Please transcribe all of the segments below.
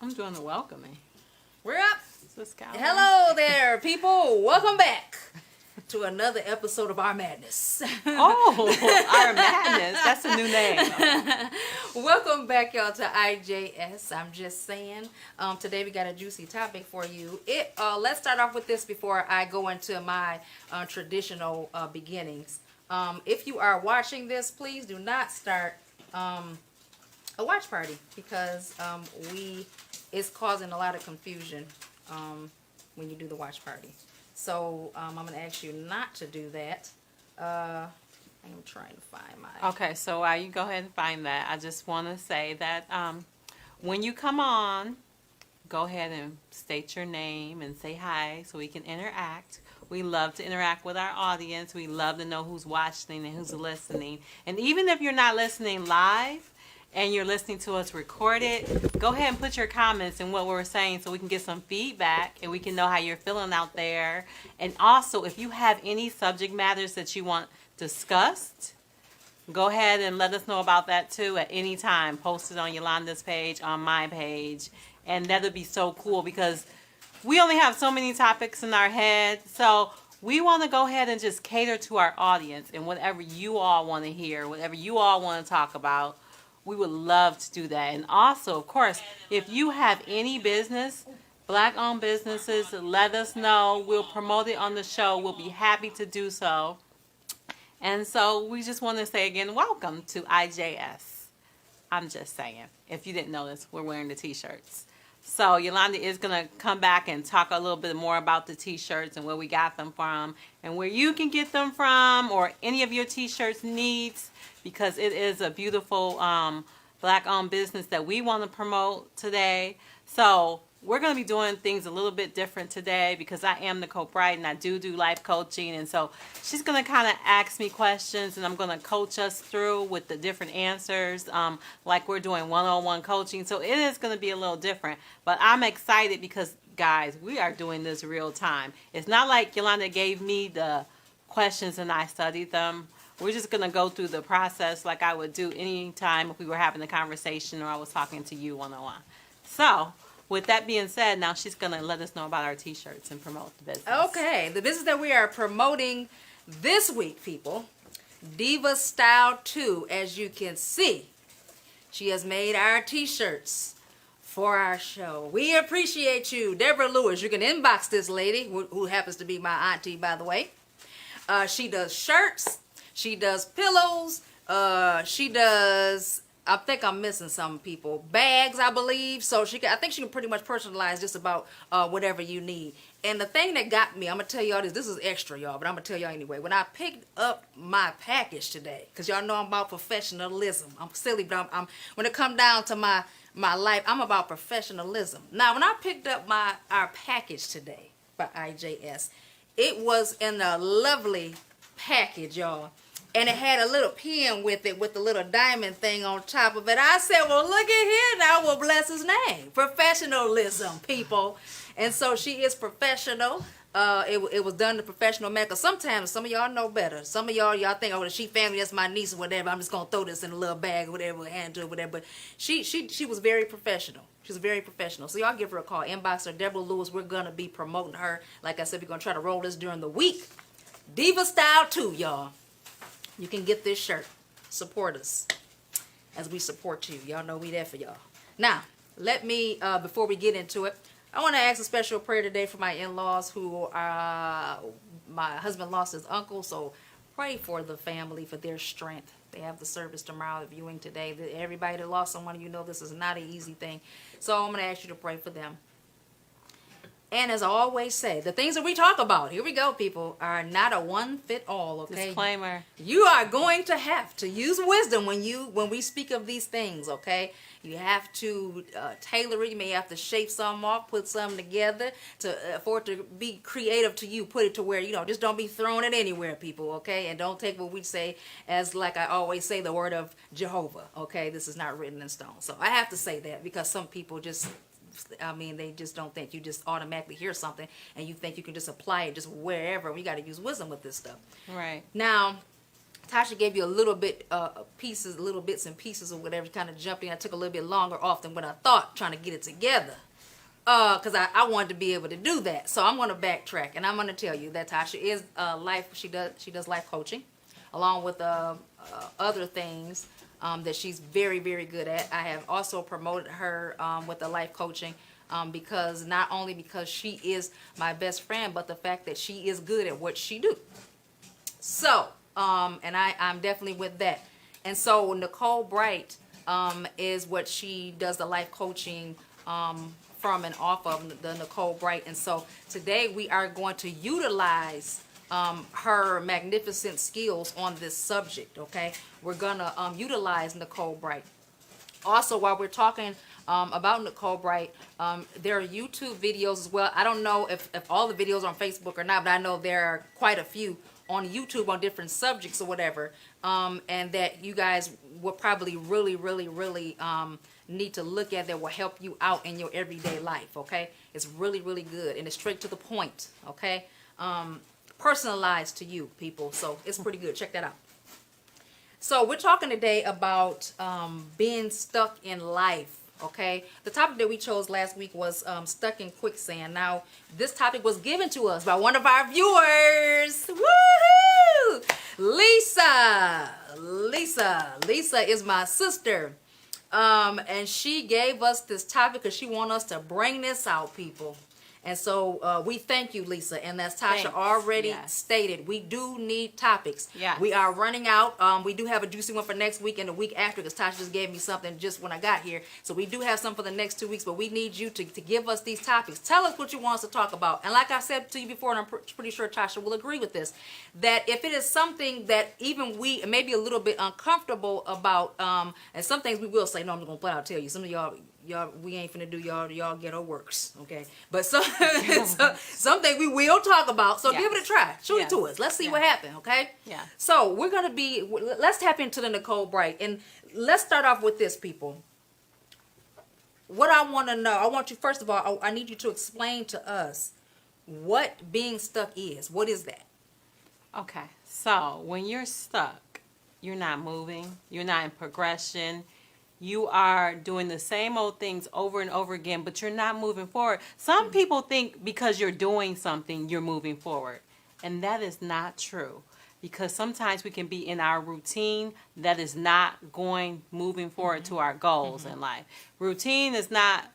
I'm doing the welcoming. We're up. Is this Calvin? Hello there, people. Welcome back to another episode of Our Madness. Oh, Our Madness. That's a new name. Welcome back, y'all, to IJS. I'm just saying. Today we got a juicy topic for you. Let's start off with this before I go into my traditional beginnings. If you are watching this, please do not start a watch party because it's causing a lot of confusion when you do the watch party. So I'm going to ask you not to do that. I'm trying to find my... Okay, so while you go ahead and find that, I just want to say that when you come on, go ahead and state your name and say hi so we can interact. We love to interact with our audience. We love to know who's watching and who's listening. And even if you're not listening live, and you're listening to us recorded, go ahead and put your comments in what we're saying so we can get some feedback and we can know how you're feeling out there. And also, if you have any subject matters that you want discussed, go ahead and let us know about that too at any time. Post it on Yolanda's page, on my page, and that'll be so cool because we only have so many topics in our head. So we want to go ahead and just cater to our audience and whatever you all want to hear, whatever you all want to talk about. We would love to do that. And also, of course, if you have any business, Black-owned businesses, let us know. We'll promote it on the show. We'll be happy to do so. And so we just want to say again, welcome to IJS. I'm just saying. If you didn't notice, we're wearing the T-shirts. So Yolanda is going to come back and talk a little bit more about the T-shirts and where we got them from and where you can get them from or any of your T-shirts needs, because it is a beautiful Black-owned business that we want to promote today. So we're going to be doing things a little bit different today because I am Nicole Bright and I do life coaching. And so she's going to kind of ask me questions and I'm going to coach us through with the different answers like we're doing one-on-one coaching. So it is going to be a little different. But I'm excited because, guys, we are doing this real time. It's not like Yolanda gave me the questions and I studied them. We're just going to go through the process like I would do any time if we were having a conversation or I was talking to you one-on-one. So with that being said, now she's going to let us know about our T-shirts and promote the business. Okay, the business that we are promoting this week, people, Diva Style 2, as you can see, she has made our T-shirts for our show. We appreciate you. Deborah Lewis, you can inbox this lady, who happens to be my auntie, by the way. She does shirts. She does pillows. She does... I think I'm missing some people. Bags, I believe. So I think she can pretty much personalize just about whatever you need. And the thing that got me, I'm going to tell y'all this is extra, y'all, but I'm going to tell y'all anyway. When I picked up my package today, because y'all know I'm about professionalism. I'm silly, but when it come down to my life, I'm about professionalism. Now, when I picked up our package today by IJS, it was in a lovely package, y'all. And it had a little pin with it with a little diamond thing on top of it. I said, well, look at here now. Well, bless his name. Professionalism, people. And so she is professional. It was done the professional manner. Because sometimes some of y'all know better. Some of y'all think, oh, she family, that's my niece or whatever. I'm just going to throw this in a little bag or whatever, hand to her, whatever. But she was very professional. She was very professional. So y'all give her a call. Inbox her, Deborah Lewis. We're going to be promoting her. Like I said, we're going to try to roll this during the week. Diva Style 2, y'all. You can get this shirt. Support us as we support you. Y'all know we there for y'all. Now, let me, before we get into it, I want to ask a special prayer today for my in-laws who my husband lost his uncle. So pray for the family, for their strength. They have the service tomorrow, the viewing today. Everybody that lost someone, you know this is not an easy thing. So I'm going to ask you to pray for them. And as I always say, the things that we talk about, here we go, people, are not a one-fit-all, okay? Disclaimer. You are going to have to use wisdom when we speak of these things, okay? You have to tailor it. You may have to shape some off, put some together for it to be creative to you. Put it to where, just don't be throwing it anywhere, people, okay? And don't take what we say as, like I always say, the word of Jehovah, okay? This is not written in stone. So I have to say that because some people just... they just don't think. You just automatically hear something and you think you can just apply it just wherever. We got to use wisdom with this stuff. Right. Now, Tasha gave you a little bit pieces, little bits and pieces or whatever. Kind of jumped in. I took a little bit longer off than what I thought trying to get it together. Because I wanted to be able to do that. So I'm going to backtrack, and I'm going to tell you that Tasha is life. She does life coaching, along with other things that she's very, very good at. I have also promoted her with the life coaching because not only because she is my best friend, but the fact that she is good at what she do. So, and I'm definitely with that. And so Nicole Bright is what she does the life coaching from and off of the Nicole Bright. And so today we are going to utilize her magnificent skills on this subject, okay? We're gonna utilize Nicole Bright. Also, while we're talking about Nicole Bright, there are YouTube videos as well. I don't know if all the videos are on Facebook or not, but I know there are quite a few on YouTube on different subjects or whatever, and that you guys will probably really need to look at that will help you out in your everyday life, okay? It's really good, and it's straight to the point, okay? Personalized to you, people, so it's pretty good. Check that out. So we're talking today about being stuck in life, okay? The topic that we chose last week was stuck in quicksand. Now, this topic was given to us by one of our viewers. Woohoo! Lisa is my sister. And she gave us this topic because she wants us to bring this out, people. And so we thank you, Lisa. And as Tasha already stated, we do need topics. Yeah. We are running out. We do have a juicy one for next week and the week after because Tasha just gave me something just when I got here. So we do have some for the next 2 weeks, but we need you to give us these topics. Tell us what you want us to talk about. And like I said to you before, and I'm pretty sure Tasha will agree with this, that if it is something that even we may be a little bit uncomfortable about, and some things we will say, no, I'm going to flat out tell you. Some of y'all, we ain't finna do y'all ghetto works, okay? But something we will talk about. So give it a try. Shoot it to us. Let's see what happened, okay? Yeah. So we're gonna let's tap into the Nicole Bright, and let's start off with this, people. What I want to know, I want you first of all, I need you to explain to us what being stuck is. What is that? Okay. So when you're stuck, you're not moving. You're not in progression. You are doing the same old things over and over again, but you're not moving forward. Some people think because you're doing something, you're moving forward. And that is not true. Because sometimes we can be in our routine that is not moving forward to our goals in life. Routine is not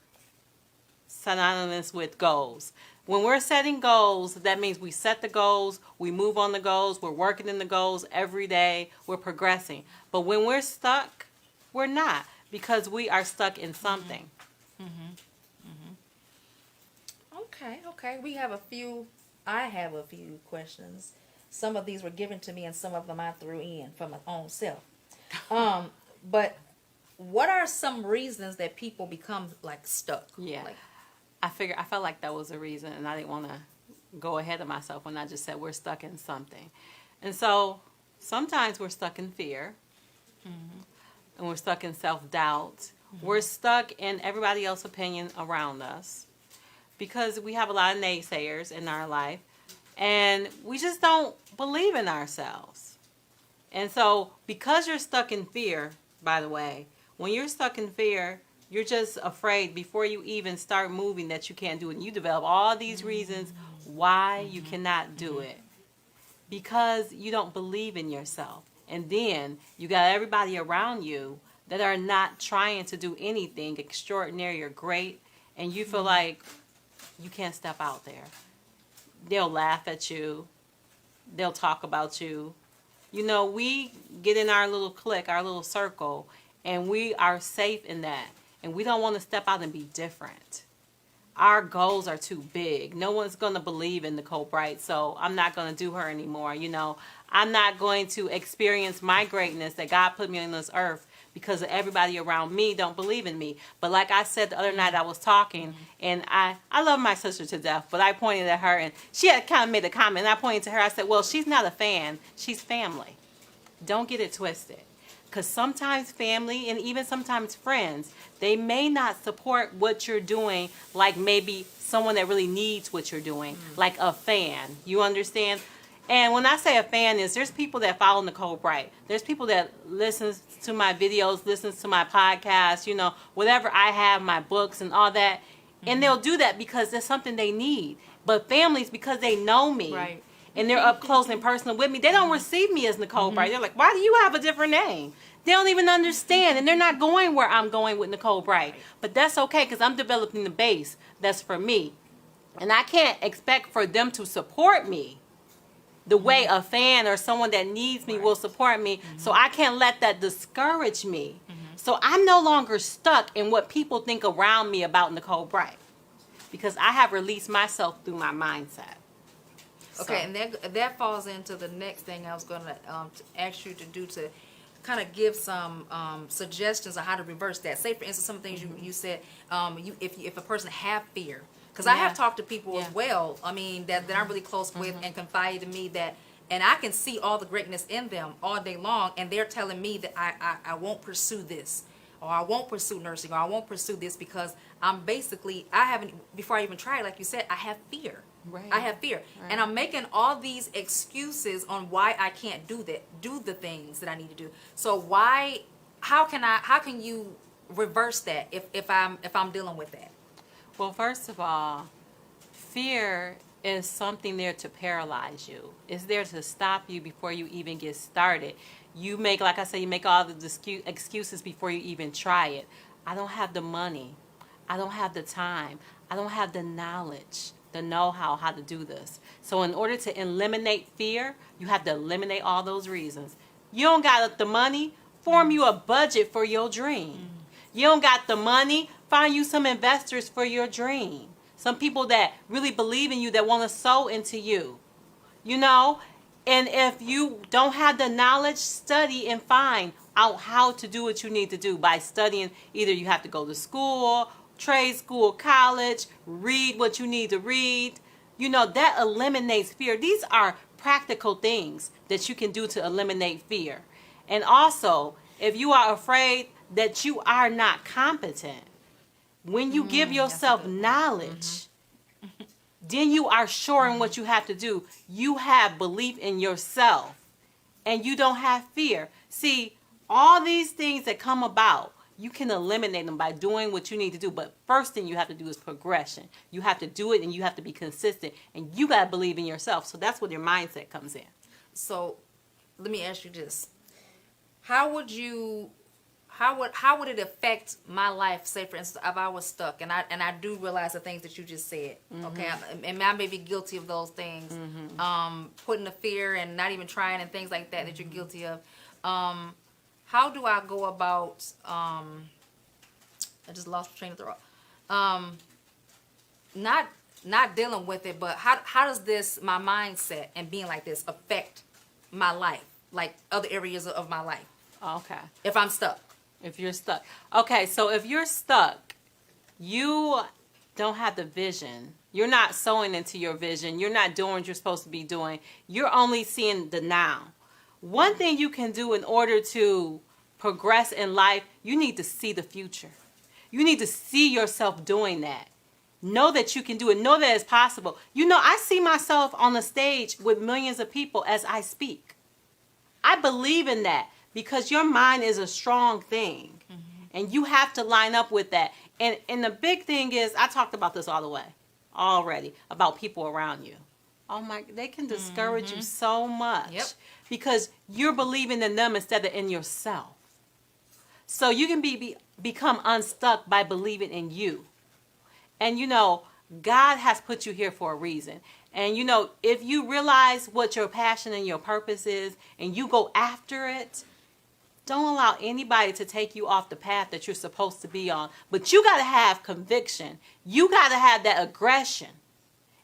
synonymous with goals. When we're setting goals, that means we set the goals, we move on the goals, we're working in the goals every day, we're progressing. But when we're stuck, we're not. Because we are stuck in something. Okay. I have a few questions. Some of these were given to me and some of them I threw in for my own self. But what are some reasons that people become like stuck? Yeah. I felt like that was a reason, and I didn't want to go ahead of myself when I just said we're stuck in something. And so sometimes we're stuck in fear. And we're stuck in self-doubt. We're stuck in everybody else's opinion around us because we have a lot of naysayers in our life and we just don't believe in ourselves. And so because you're stuck in fear, by the way, when you're stuck in fear, you're just afraid before you even start moving that you can't do it. And you develop all these reasons why you cannot do it because you don't believe in yourself. And then you got everybody around you that are not trying to do anything extraordinary or great. And you feel like you can't step out there. They'll laugh at you. They'll talk about you. You know, we get in our little clique, our little circle, and we are safe in that. And we don't want to step out and be different. Our goals are too big. No one's going to believe in Nicole Bright, so I'm not going to do her anymore. You know, I'm not going to experience my greatness that God put me on this earth because everybody around me don't believe in me. But like I said the other night, I was talking, and I love my sister to death, but I pointed at her, and she had kind of made a comment, and I pointed to her. I said, well, she's not a fan. She's family. Don't get it twisted. Because sometimes family and even sometimes friends, they may not support what you're doing like maybe someone that really needs what you're doing, like a fan. You understand? And when I say a fan is, there's people that follow Nicole Bright. There's people that listens to my videos, listens to my podcast, you know, whatever I have, my books and all that. And they'll do that because there's something they need. But families, because they know me, Right. and they're up close and personal with me, they don't receive me as Nicole Bright. They're like, why do you have a different name? They don't even understand, and they're not going where I'm going with Nicole Bright. But that's okay, because I'm developing the base that's for me. And I can't expect for them to support me the way a fan or someone that needs me will support me. So I can't let that discourage me. So I'm no longer stuck in what people think around me about Nicole Bright, because I have released myself through my mindset. Okay, and that falls into the next thing I was going to ask you to do, to kind of give some suggestions on how to reverse that. Say, for instance, some things you said, if a person have fear. Because I have talked to people as well, I mean, that I'm really close with and confided to me that, and I can see all the greatness in them all day long, and they're telling me that I won't pursue this, or I won't pursue nursing, or I won't pursue this because I'm basically, before I even try it, like you said, I have fear. Right. I have fear. Right. And I'm making all these excuses on why I can't do the things that I need to do. So how can you reverse that if I'm dealing with that? Well, first of all, fear is something there to paralyze you. It's there to stop you before you even get started. You make, like I said, you make all the excuses before you even try it. I don't have the money. I don't have the time. I don't have the knowledge, the know-how, how to do this. So in order to eliminate fear, you have to eliminate all those reasons. You don't got the money, form you a budget for your dream. You don't got the money, find you some investors for your dream. Some people that really believe in you, that want to sow into you. You know? And if you don't have the knowledge, study and find out how to do what you need to do by studying. Either you have to go to school, trade school, college, read what you need to read. You know, that eliminates fear. These are practical things that you can do to eliminate fear. And also, if you are afraid that you are not competent, when you give yourself knowledge, then you are sure in what you have to do. You have belief in yourself, and you don't have fear. See, all these things that come about, you can eliminate them by doing what you need to do. But first thing you have to do is progression. You have to do it, and you have to be consistent, and you got to believe in yourself. So that's where your mindset comes in. So let me ask you this. How would it affect my life, say for instance, if I was stuck, and I do realize the things that you just said, okay, and I may be guilty of those things, putting the fear and not even trying and things like that that you're guilty of. How do I go about, I just lost the train of thought, not dealing with it, but how does this, my mindset and being like this, affect my life, like other areas of my life? Okay. If I'm stuck. If you're stuck. Okay, so if you're stuck, you don't have the vision. You're not sowing into your vision. You're not doing what you're supposed to be doing. You're only seeing the now. One thing you can do in order to progress in life, you need to see the future. You need to see yourself doing that. Know that you can do it. Know that it's possible. You know, I see myself on the stage with millions of people as I speak. I believe in that. Because your mind is a strong thing, and you have to line up with that. And the big thing is, I talked about this all the way already, about people around you. Oh my, they can discourage you so much because you're believing in them instead of in yourself. So you can become unstuck by believing in you. And you know, God has put you here for a reason. And you know, if you realize what your passion and your purpose is, and you go after it, don't allow anybody to take you off the path that you're supposed to be on. But you got to have conviction. You got to have that aggression.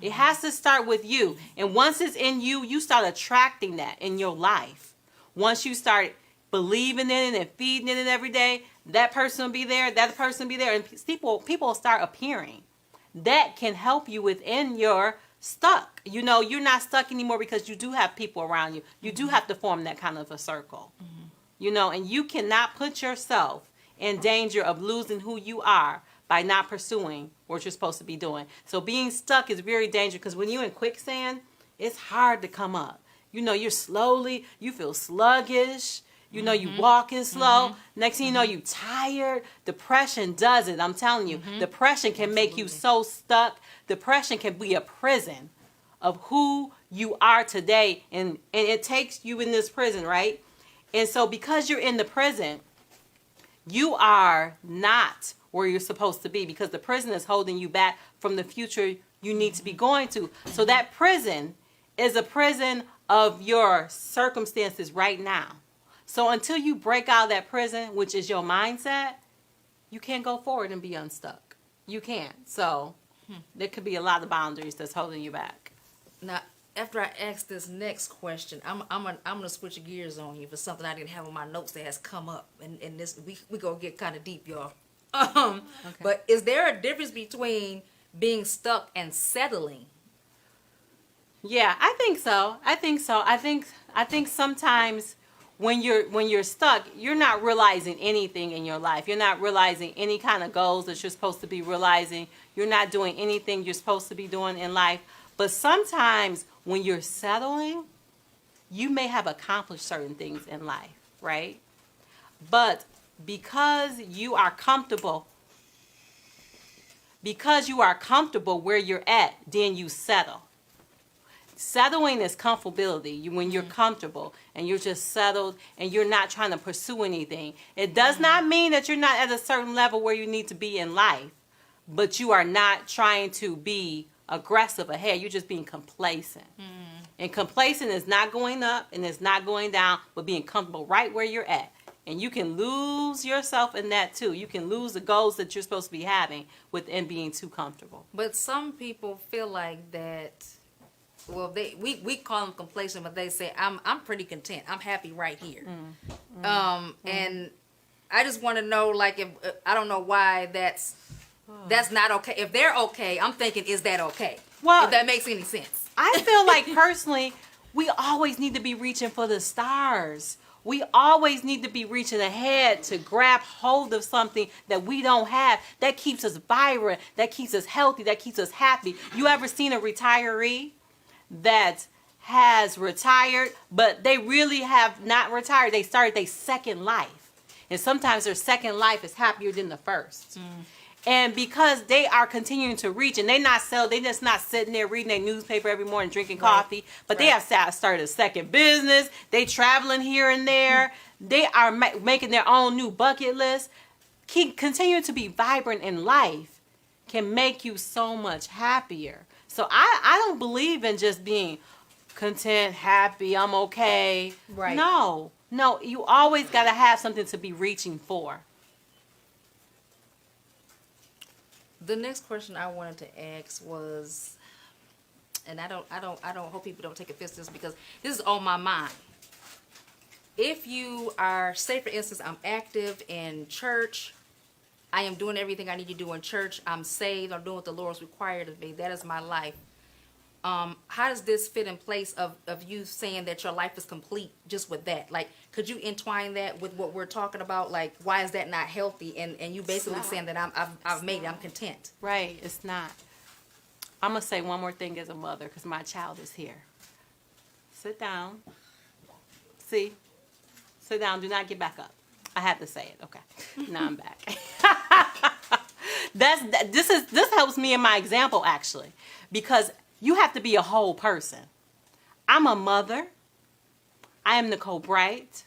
It has to start with you. And once it's in you, you start attracting that in your life. Once you start believing in it and feeding it every day, that person will be there, that person will be there. And people will start appearing. That can help you within your stuck. You know, you're not stuck anymore because you do have people around you. You do have to form that kind of a circle. You know, and you cannot put yourself in danger of losing who you are by not pursuing what you're supposed to be doing. So being stuck is very dangerous because when you're in quicksand, it's hard to come up. you feel sluggish. You walking slow. Next thing you know, you tired. Depression does it. I'm telling you. Depression can make you so stuck. Depression can be a prison of who you are today. And it takes you in this prison, right? And so because you're in the prison, you are not where you're supposed to be, because the prison is holding you back from the future you need to be going to. So that prison is a prison of your circumstances right now. So until you break out of that prison, which is your mindset, you can't go forward and be unstuck. You can't. So there could be a lot of boundaries that's holding you back. Now, after I ask this next question, I'm gonna switch gears on you for something I didn't have on my notes that has come up, and this we gonna get kind of deep, y'all. Okay. But is there a difference between being stuck and settling? Yeah, I think so. I think sometimes when you're stuck, you're not realizing anything in your life. You're not realizing any kind of goals that you're supposed to be realizing. You're not doing anything you're supposed to be doing in life. But sometimes when you're settling, you may have accomplished certain things in life, right? But because you are comfortable where you're at, then you settle. Settling is comfortability. When you're comfortable and you're just settled and you're not trying to pursue anything. It does not mean that you're not at a certain level where you need to be in life, but you are not trying to be aggressive ahead. You're just being complacent. And complacent is not going up and it's not going down, but being comfortable right where you're at. And you can lose yourself in that too. You can lose the goals that you're supposed to be having within being too comfortable. But some people feel like that. Well, we call them complacent, but they say I'm pretty content. I'm happy right here. And I just want to know, like, if I don't know why that's not okay. If they're okay, I'm thinking, is that okay? Well, if that makes any sense. I feel like personally, we always need to be reaching for the stars. We always need to be reaching ahead to grab hold of something that we don't have, that keeps us vibrant, that keeps us healthy, that keeps us happy. You ever seen a retiree that has retired, but they really have not retired? They started their second life. And sometimes their second life is happier than the first. And because they are continuing to reach, and they just not sitting there reading their newspaper every morning, drinking coffee, but they have started a second business. They traveling here and there. They are making their own new bucket list. Continuing to be vibrant in life can make you so much happier. So I don't believe in just being content, happy, I'm okay. Right. No, you always got to have something to be reaching for. The next question I wanted to ask was, and I don't hope people don't take offense to this because this is on my mind. If you are, say for instance, I'm active in church, I am doing everything I need to do in church, I'm saved, I'm doing what the Lord's required of me, that is my life. How does this fit in place of you saying that your life is complete just with that? Like, could you entwine that with what we're talking about? Like, why is that not healthy? And you basically saying that I've made it, I'm content. Right, it's not. I'm going to say one more thing as a mother because my child is here. Sit down. See? Sit down. Do not get back up. I had to say it. Okay. Now I'm back. This helps me in my example, actually, because you have to be a whole person. I'm a mother. I am Nicole Bright.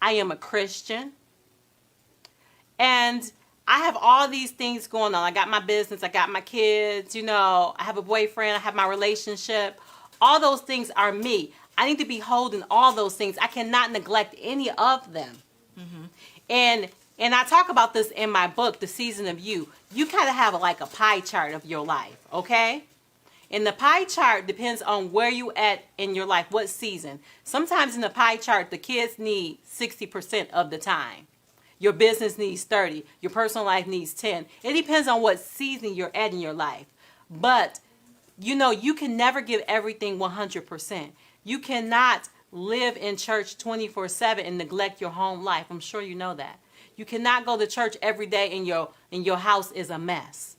I am a Christian. And I have all these things going on. I got my business. I got my kids. I have a boyfriend. I have my relationship. All those things are me. I need to be holding all those things. I cannot neglect any of them. And I talk about this in my book, The Season of You. You kind of have like a pie chart of your life, okay? And the pie chart depends on where you at in your life, what season. Sometimes in the pie chart, the kids need 60% of the time. Your business needs 30. Your personal life needs 10. It depends on what season you're at in your life. But, you can never give everything 100%. You cannot live in church 24/7 and neglect your home life. I'm sure you know that. You cannot go to church every day and your house is a mess.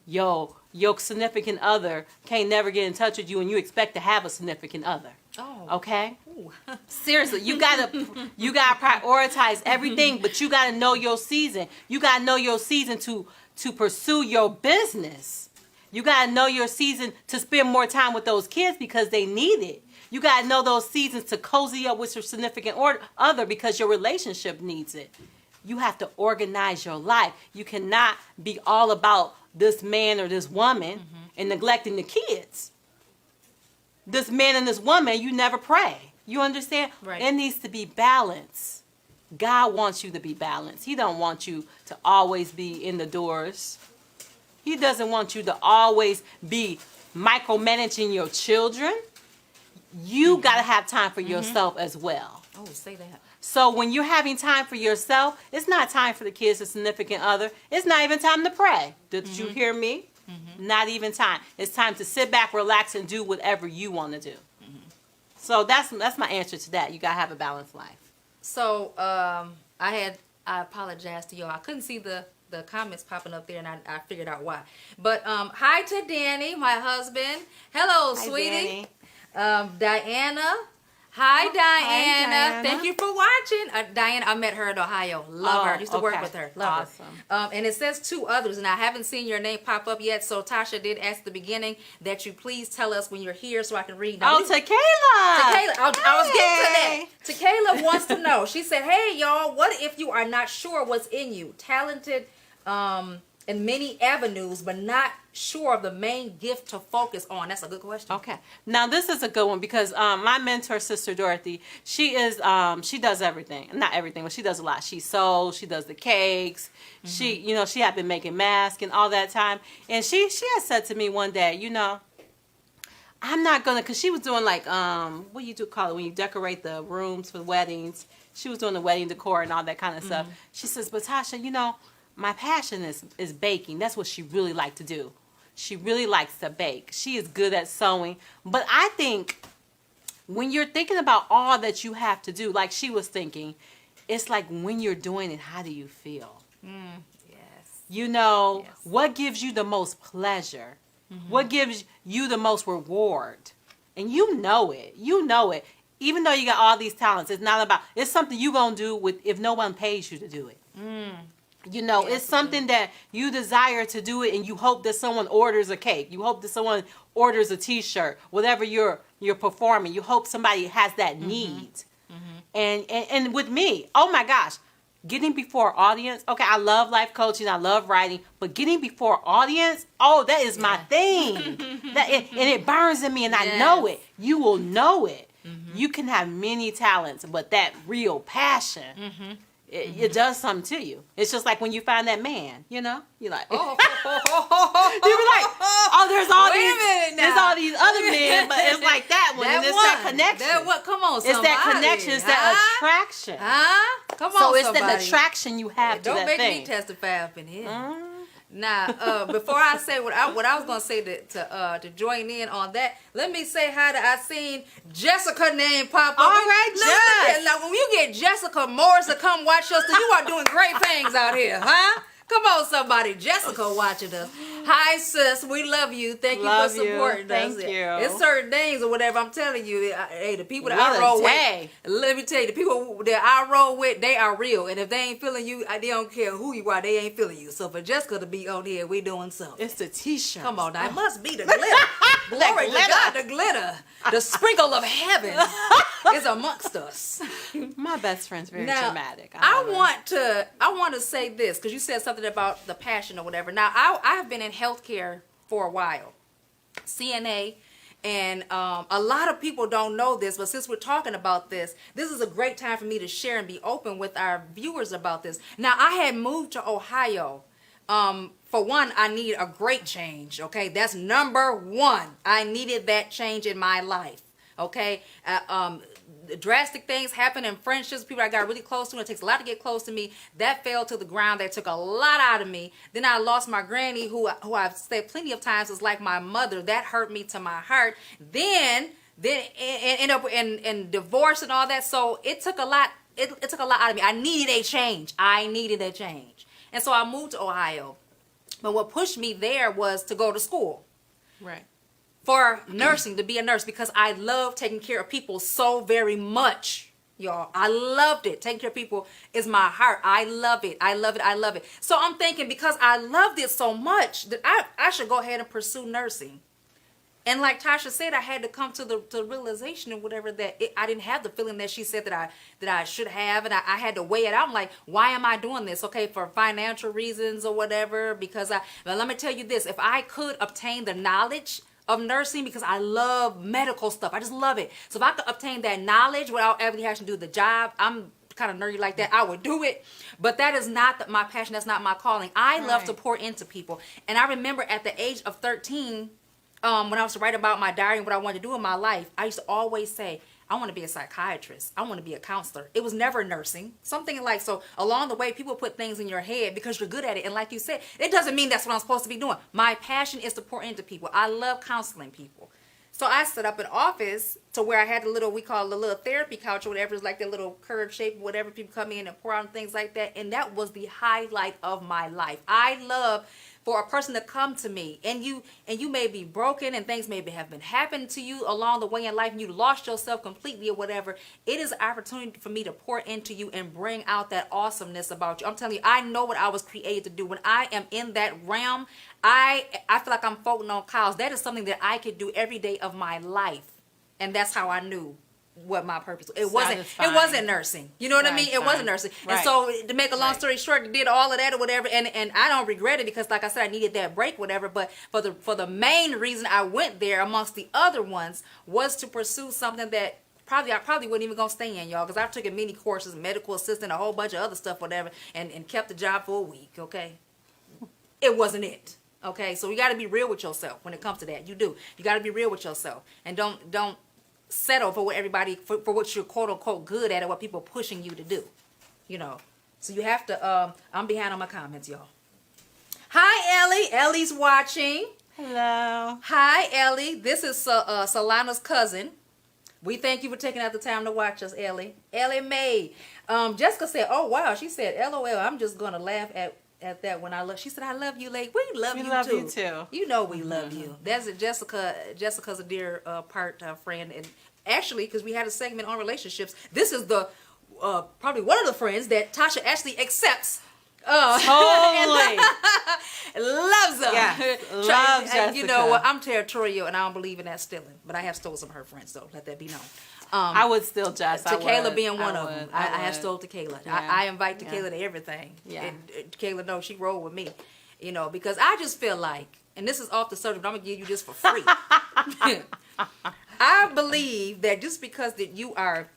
Your significant other can't never get in touch with you and you expect to have a significant other. Oh. Okay? Ooh. Seriously, you gotta prioritize everything, but you gotta know your season. You gotta know your season to pursue your business. You gotta know your season to spend more time with those kids because they need it. You gotta know those seasons to cozy up with your significant other because your relationship needs it. You have to organize your life. You cannot be all about this man or this woman and neglecting the kids. This man and this woman, you never pray. You understand? Right. It needs to be balanced. God wants you to be balanced. He don't want you to always be in the doors. He doesn't want you to always be micromanaging your children. You got to have time for yourself as well. Oh, say that. So when you're having time for yourself, it's not time for the kids, the significant other. It's not even time to pray. Did you hear me? Not even time. It's time to sit back, relax, and do whatever you want to do. So that's my answer to that. You got to have a balanced life. So I apologize to y'all. I couldn't see the comments popping up there, and I figured out why. But hi to Danny, my husband. Hello, Hi, sweetie. Danny. Diana. Hi, Diana. Diana. Thank you for watching. Diana, I met her in Ohio. Love her. Used to work with her. Love her. And it says 2 others, and I haven't seen your name pop up yet. So Tasha did ask at the beginning that you please tell us when you're here so I can read. Now, Oh, Tequila. Tequila, I was getting to that. Tequila wants to know. She said, "Hey, y'all, what if you are not sure what's in you? Talented in many avenues, but not sure of the main gift to focus on." That's a good question. Okay. Now this is a good one because my mentor, Sister Dorothy, she does everything. Not everything, but she does a lot. She sews, she does the cakes. She had been making masks and all that time. And she had said to me one day, I'm not gonna, cause she was doing like what do you call it when you decorate the rooms for weddings. She was doing the wedding decor and all that kind of stuff. She says, "But Tasha, my passion is baking. That's what she really liked to do. She really likes to bake. She is good at sewing. But I think when you're thinking about all that you have to do, like she was thinking, it's like when you're doing it, how do you feel? Yes. What gives you the most pleasure? What gives you the most reward? And you know it. You know it. Even though you got all these talents, it's something you're going to do if no one pays you to do it. It's something that you desire to do it, and you hope that someone orders a cake. You hope that someone orders a T-shirt, whatever you're performing. You hope somebody has that need. And with me, oh my gosh, getting before audience. Okay, I love life coaching, I love writing, but getting before audience, oh, that is my thing. And it burns in me, and I know it. You will know it. You can have many talents, but that real passion. It does something to you. It's just like when you find that man, you're like, you be like, oh, there's all these other men, but it's like that one, and it's that connection. Come on, it's that connection, it's that attraction. Come on, so it's somebody. that attraction you have to that thing. Don't make me testify up in here. Now, before I say what I was gonna say to join in on that, let me say hi to I seen Jessica name pop up. All right, Jess. Now, when you get Jessica Morris to come watch us, you are doing great things out here, huh? Come on, somebody. Jessica watching us. Hi, sis. We love you. Thank you for supporting us. Thank you. It's certain things or whatever. I'm telling you, hey, the people that I roll with, let me tell you, the people that I roll with, they are real. And if they ain't feeling you, they don't care who you are. They ain't feeling you. So for Jessica to be on here, we doing something. It's the T-shirt. Come on, now. It must be the glitter. Glory to God, the glitter. The sprinkle of heaven is amongst us. My best friend's very dramatic. I want to say this because you said something about the passion or whatever. Now, I have been in healthcare for a while, CNA, and a lot of people don't know this, but since we're talking about this is a great time for me to share and be open with our viewers about this. Now, I had moved to Ohio. For one, I need a great change, okay? That's number one. I needed that change in my life, okay? Drastic things happen in friendships, people I got really close to, and it takes a lot to get close to me. That fell to the ground. That took a lot out of me. Then I lost my granny, who I've said plenty of times is like my mother. That hurt me to my heart. Then end up in divorce and all that. So it took a lot. It took a lot out of me. I needed a change. And so I moved to Ohio. But what pushed me there was to go to school. Right. for nursing, to be a nurse, because I love taking care of people so very much. Y'all, I loved it. Taking care of people is my heart. I love it. I love it. I love it. So I'm thinking, because I loved it so much, that I should go ahead and pursue nursing. And like Tasha said, I had to come to the realization or whatever that I didn't have the feeling that she said that I should have, and I had to weigh it out. I'm like, why am I doing this? Okay, for financial reasons or whatever. Because now let me tell you this: if I could obtain the knowledge of nursing, because I love medical stuff, I just love it. So if I could obtain that knowledge without ever having to do the job, I'm kind of nerdy like that, I would do it. But that is not my passion. That's not my calling. I love to pour into people. And I remember at the age of 13. When I was writing about my diary and what I wanted to do in my life, I used to always say, I want to be a psychiatrist. I want to be a counselor. It was never nursing. Something like, so along the way, people put things in your head because you're good at it. And like you said, it doesn't mean that's what I'm supposed to be doing. My passion is to pour into people. I love counseling people. So I set up an office to where I had we call it a little therapy couch or whatever. It's like the little curved shape, whatever. People come in and pour out and things like that. And that was the highlight of my life. I love for a person to come to me, and you may be broken and things maybe have been happening to you along the way in life, and you lost yourself completely or whatever. It is an opportunity for me to pour into you and bring out that awesomeness about you. I'm telling you, I know what I was created to do. When I am in that realm, I feel like I'm floating on clouds. That is something that I could do every day of my life, and that's how I knew what my purpose was. It wasn't nursing. You know what I mean? It wasn't nursing. Right. And so to make a long story short, did all of that or whatever, and I don't regret it, because like I said, I needed that break, whatever. But for the main reason I went there amongst the other ones was to pursue something that I probably wasn't even gonna stay in, y'all, because I've taken many courses, medical assistant, a whole bunch of other stuff, whatever, and kept the job for a week. Okay, it wasn't it. Okay, so you got to be real with yourself when it comes to that. You got to be real with yourself, and don't settle for what everybody for what you're quote unquote good at, or what people are pushing you to do, so you have to I'm behind on my comments, y'all. Hi Ellie. Ellie's watching. Hello. Hi Ellie. This is Solana's cousin. We thank you for taking out the time to watch us, Ellie. Ellie Mae. Jessica said, oh wow, she said, LOL, I'm just gonna laugh at that when she said, I love you, like, we love you too. You know we love you. That's Jessica. Jessica's a dear part friend, and actually, because we had a segment on relationships, this is the probably one of the friends that Tasha actually accepts. Totally. Loves her. Yeah, loves Jessica. You know what? I'm territorial, and I don't believe in that stealing, but I have stole some of her friends, though. Let that be known. I would still Jess. Tequila being one of them. I have stole Tequila. Yeah. I invite Tequila to everything. Yeah. And Tequila knows she rolled with me. Because I just feel like, and this is off the subject, but I'm going to give you this for free. I believe that just because that you're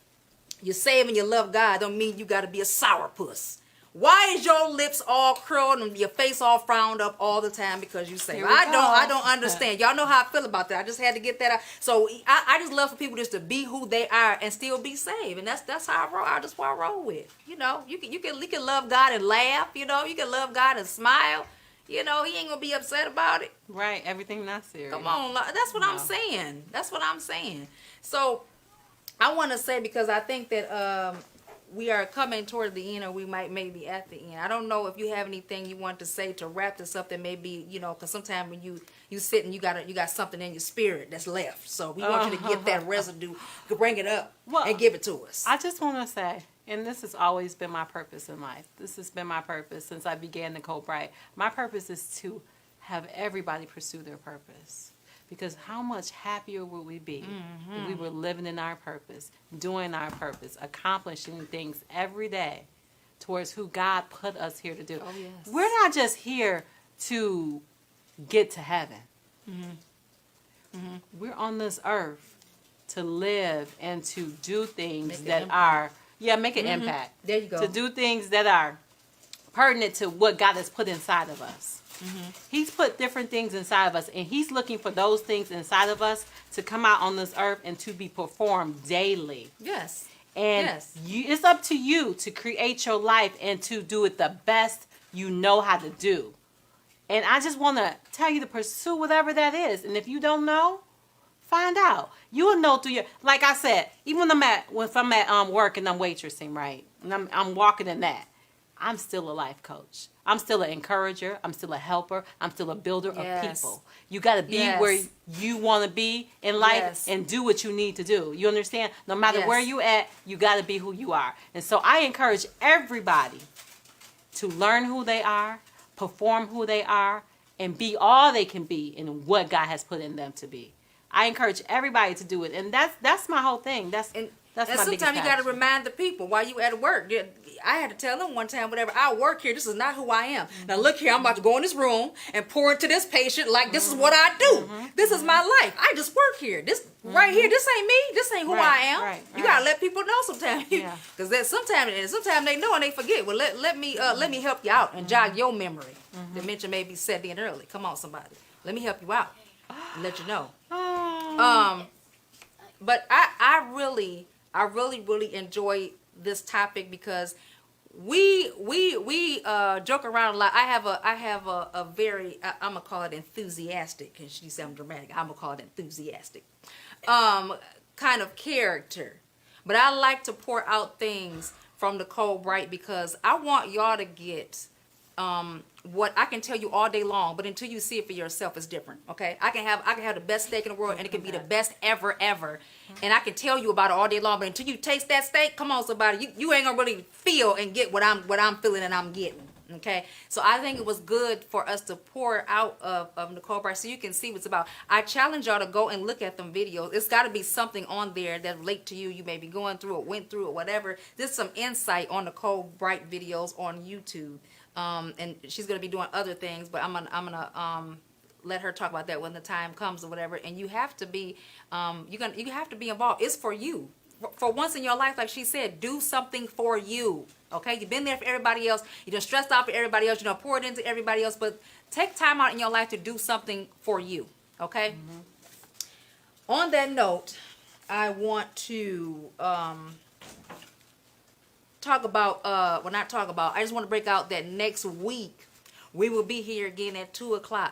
saved and you love God, don't mean you got to be a sourpuss. Why is your lips all curled and your face all frowned up all the time because you say, I don't understand. Y'all know how I feel about that. I just had to get that out. So I just love for people just to be who they are and still be saved. And that's how I roll. I just want to roll with. You can love God and laugh. You can love God and smile. He ain't gonna be upset about it. Right. Everything not serious. Come on. That's what I'm saying. That's what I'm saying. So I want to say, because I think that we are coming toward the end, or we maybe at the end. I don't know if you have anything you want to say to wrap this up that maybe, because sometimes when you sit and you got something in your spirit that's left. So we want you to get that residue, bring it up, and give it to us. I just want to say, and this has always been my purpose in life. This has been my purpose since I began Nicole Bright. My purpose is to have everybody pursue their purpose. Because how much happier would we be if we were living in our purpose, doing our purpose, accomplishing things every day towards who God put us here to do. Oh, yes. We're not just here to get to heaven. We're on this earth to live and to do things that are, make an impact. There you go. To do things that are pertinent to what God has put inside of us. He's put different things inside of us, and he's looking for those things inside of us to come out on this earth and to be performed daily. Yes. And it's up to you to create your life and to do it the best you know how to do. And I just want to tell you to pursue whatever that is. And if you don't know, find out. You will know through like I said, even when I'm at work and I'm waitressing, right? And I'm walking in that. I'm still a life coach. I'm still an encourager. I'm still a helper. I'm still a builder Yes. of people. You got to be Yes. where you want to be in life Yes. and do what you need to do. You understand? No matter Yes. where you at, you got to be who you are. And so I encourage everybody to learn who they are, perform who they are, and be all they can be in what God has put in them to be. I encourage everybody to do it, and that's my whole thing. That's my biggest sometimes you got to passion. remind the people while you at work. I had to tell them one time, whatever, I work here. This is not who I am. Now look here, I'm about to go in this room and pour into this patient like this is what I do. This is my life. I just work here. This right here, this ain't me. This ain't who Right, I am. right, You right. gotta let people know sometimes. Yeah. Because sometimes they know and they forget. Well, let me help you out and jog your memory. Dementia may be set in early. Come on, somebody. Let me help you out and let you know. But I really enjoy this topic because we joke around a lot. I have a very I'm gonna call it enthusiastic, and she said I'm dramatic. I'm gonna call it enthusiastic kind of character. But I like to pour out things from Nicole Bright because I want y'all to get what I can tell you all day long, but until you see it for yourself, it's different. Okay, I can have the best steak in the world, and it can be the best ever, and I can tell you about it all day long. But until you taste that steak, come on, somebody, you ain't gonna really feel and get what I'm feeling and I'm getting. Okay, so I think it was good for us to pour out of Nicole Bright so you can see what's about. I challenge y'all to go and look at them videos. It's got to be something on there that relate to you. You may be going through it, went through it, whatever. There's some insight on Nicole Bright videos on YouTube. And she's gonna be doing other things, but I'm gonna let her talk about that when the time comes or whatever. And you have to be you have to be involved. It's for you. For once in your life, like she said, do something for you. Okay, you've been there for everybody else. You done stressed out for everybody else. You done poured into everybody else. But take time out in your life to do something for you. Okay. On that note, I want to I just want to break out that next week we will be here again at 2:00.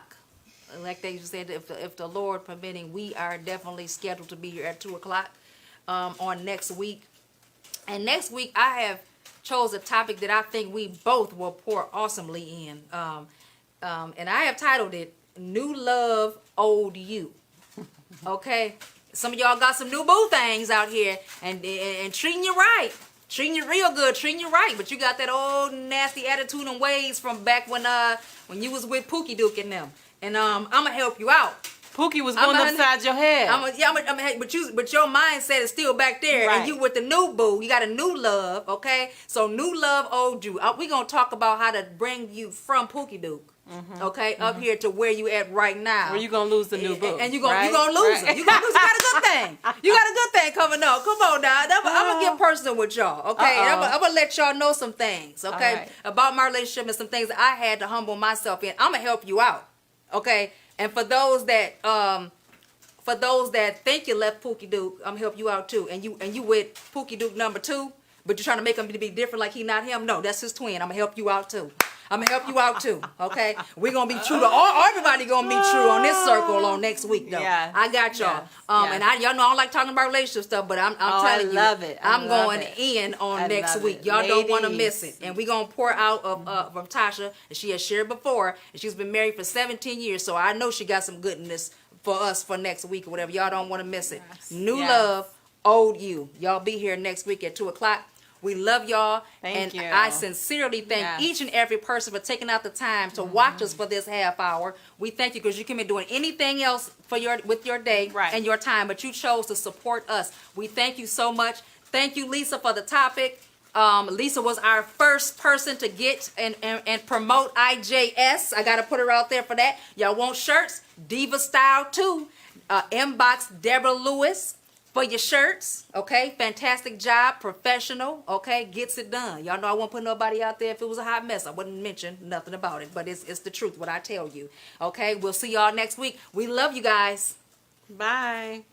Like they said, if the Lord permitting, we are definitely scheduled to be here at 2:00 on next week. And next week I have chose a topic that I think we both will pour awesomely in. And I have titled it "New Love, Old You." Okay, some of y'all got some new boo things out here and treating you right. Treating you real good, treating you right, but you got that old nasty attitude and ways from back when you was with Pookie Duke and them. And I'm gonna help you out. Pookie was going upside your head. But your mindset is still back there, Right. and you with the new boo. You got a new love, okay? So new love, old you. We gonna talk about how to bring you from Pookie Duke, okay, up here to where you at right now. Where you gonna lose the new boo, and you gonna right? lose Right. him. You gonna lose. You got a good thing. You got a good thing coming up. Come on now. I'm gonna get personal with y'all, okay? And I'm gonna let y'all know some things, okay, All right. about my relationship and some things that I had to humble myself in. I'm gonna help you out, okay? And for those that think you left Pookie Duke, I'm gonna help you out too. And you with Pookie Duke number 2, but you're trying to make him to be different like he not him. No, that's his twin. I'm gonna help you out too. Okay? We're gonna be true to all. Everybody gonna be true on this circle on next week though. Yes, I got y'all. yes, And y'all know I don't like talking about relationship stuff, but I'm telling you, I love it. I'm going in on next week. Y'all don't want to miss it. And we're gonna pour out from Tasha, and she has shared before, and she's been married for 17 years, so I know she got some goodness for us for next week or whatever. Y'all don't want to miss it. Yes. New Yes. love, old you. Y'all be here next week at 2:00. We love y'all. Thank you. I sincerely thank Yes. each and every person for taking out the time to watch us for this half hour. We thank you because you can be doing anything else with your day Right. and your time, but you chose to support us. We thank you so much. Thank you, Lisa, for the topic. Lisa was our first person to get and promote IJS. I got to put her out there for that. Y'all want shirts? Diva Style too. Inbox Deborah Lewis for your shirts. Okay, fantastic job, professional. Okay, gets it done. Y'all know I won't put nobody out there if it was a hot mess. I wouldn't mention nothing about it, but it's the truth what I tell you. Okay, we'll see y'all next week. We love you guys. Bye.